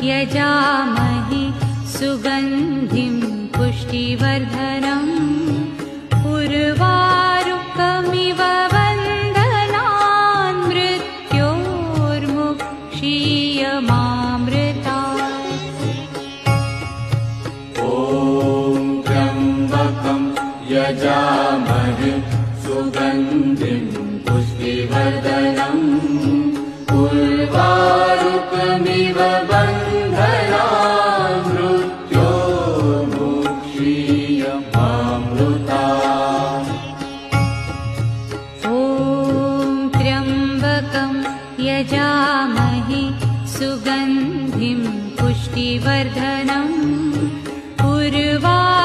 यजामहे सुगन्धिं पुष्टिवर्धनम् उर्वारुकमिव वन्दनान् मृत्योर्मुक्षीयमामृतात्। ॐ त्र्यम्बकं यजामहे सुगन्धिं पुष्टिवर्धनम् उर्वारुकमिव वन्दनान् मृत्योर्मुक्षीयमामृतात्। ॐ त्र्यम्बकं यजामहे सुगन्धिं पुष्टिवर्धनम् उर्वारुकमिव